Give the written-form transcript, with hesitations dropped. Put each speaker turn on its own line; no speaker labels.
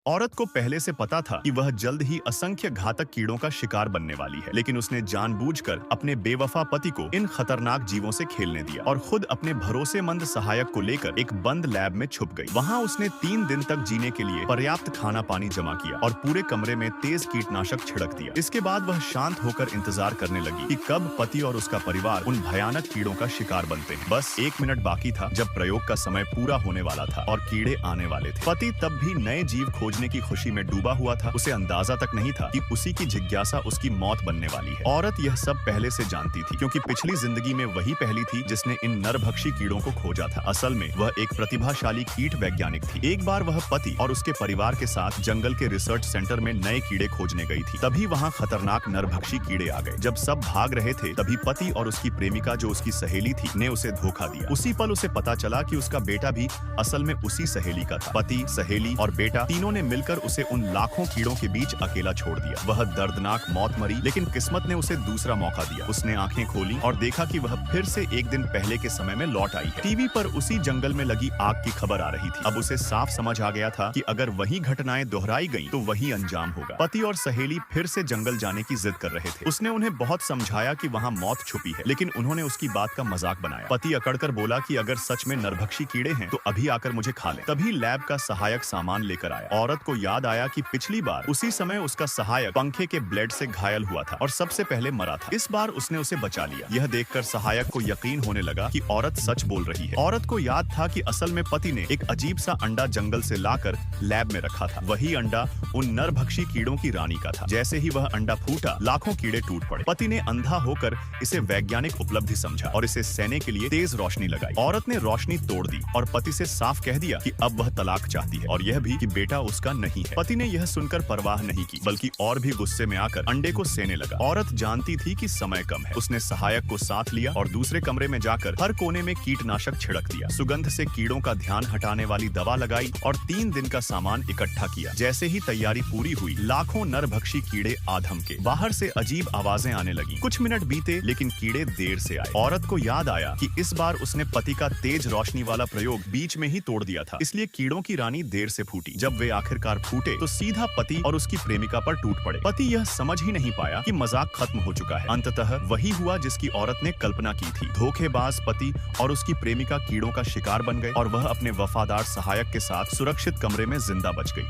औरत को पहले से पता था कि वह जल्द ही असंख्य घातक कीड़ों का शिकार बनने वाली है, लेकिन उसने जानबूझकर अपने बेवफा पति को इन खतरनाक जीवों से खेलने दिया और खुद अपने भरोसेमंद सहायक को लेकर एक बंद लैब में छुप गई। वहां उसने 3 दिन तक जीने के लिए पर्याप्त खाना पानी जमा किया और पूरे कमरे में तेज कीटनाशक छिड़क दिया। इसके बाद वह शांत होकर इंतजार करने लगी कि कब पति और उसका परिवार उन भयानक कीड़ों का शिकार बनते हैं। बस 1 मिनट बाकी था जब प्रयोग का समय पूरा होने वाला था और कीड़े आने वाले थे। पति तब भी नए जीव खोजने की खुशी में डूबा हुआ था। उसे अंदाजा तक नहीं था कि उसी की जिज्ञासा उसकी मौत बनने वाली है। औरत यह सब पहले से जानती थी, क्योंकि पिछली जिंदगी में वही पहली थी जिसने इन नरभक्षी कीड़ों को खोजा था। असल में वह एक प्रतिभाशाली कीट वैज्ञानिक थी। एक बार वह पति और उसके परिवार के साथ जंगल के रिसर्च सेंटर में नए कीड़े खोजने गई थी। तभी वहाँ खतरनाक नरभक्षी कीड़े आ गए। जब सब भाग रहे थे तभी पति और उसकी प्रेमिका, जो उसकी सहेली थी, ने उसे धोखा दिया। उसी पल उसे पता चला कि उसका बेटा भी असल में उसी सहेली का था। पति, सहेली और बेटा तीनों ने मिलकर उसे उन लाखों कीड़ों के बीच अकेला छोड़ दिया। वह दर्दनाक मौत मरी, लेकिन किस्मत ने उसे दूसरा मौका दिया। उसने आंखें खोली और देखा कि वह फिर से एक दिन पहले के समय में लौट आई है। टीवी पर उसी जंगल में लगी आग की खबर आ रही थी। अब उसे साफ समझ आ गया था कि अगर वही घटनाएं दोहराई गईं तो वही अंजाम होगा। पति और सहेली फिर से जंगल जाने की जिद कर रहे थे। उसने उन्हें बहुत समझाया कि वहाँ मौत छुपी है, लेकिन उन्होंने उसकी बात का मजाक बनाया। पति अकड़कर बोला कि अगर सच में नरभक्षी कीड़े हैं तो अभी आकर मुझे खा ले। तभी लैब का सहायक सामान लेकर आया। औरत को याद आया कि पिछली बार उसी समय उसका सहायक पंखे के ब्लेड से घायल हुआ था और सबसे पहले मरा था। इस बार उसने उसे बचा लिया। यह देखकर सहायक को यकीन होने लगा कि औरत सच बोल रही है। औरत को याद था कि असल में पति ने एक अजीब सा अंडा जंगल से लाकर लैब में रखा था। वही अंडा उन नरभक्षी कीड़ों की रानी का था। जैसे ही वह अंडा फूटा, लाखों कीड़े टूट पड़े। पति ने अंधा होकर इसे वैज्ञानिक उपलब्धि समझा और इसे सहने के लिए तेज रोशनी लगाई। औरत ने रोशनी तोड़ दी और पति से साफ कह दिया कि अब वह तलाक चाहती है, और यह भी कि बेटा उसका नहीं है। पति ने यह सुनकर परवाह नहीं की, बल्कि और भी गुस्से में आकर अंडे को सेने लगा। औरत जानती थी कि समय कम है। उसने सहायक को साथ लिया और दूसरे कमरे में जाकर हर कोने में कीटनाशक छिड़क दिया। सुगंध से कीड़ों का ध्यान हटाने वाली दवा लगाई और 3 दिन का सामान इकट्ठा किया। जैसे ही तैयारी पूरी हुई, लाखों नरभक्षी कीड़े आ धमके। बाहर से अजीब आवाजें आने लगी। कुछ मिनट बीते, लेकिन कीड़े देर से आए। औरत को याद आया कि इस बार उसने पति का तेज रोशनी वाला प्रयोग बीच में ही तोड़ दिया था, इसलिए कीड़ों की रानी देर से फूटी। जब वे आखिरकार फूटे तो सीधा पति और उसकी प्रेमिका पर टूट पड़े। पति यह समझ ही नहीं पाया कि मजाक खत्म हो चुका है। अंततः वही हुआ जिसकी औरत ने कल्पना की थी। धोखेबाज पति और उसकी प्रेमिका कीड़ों का शिकार बन गए और वह अपने वफादार सहायक के साथ सुरक्षित कमरे में जिंदा बच गई।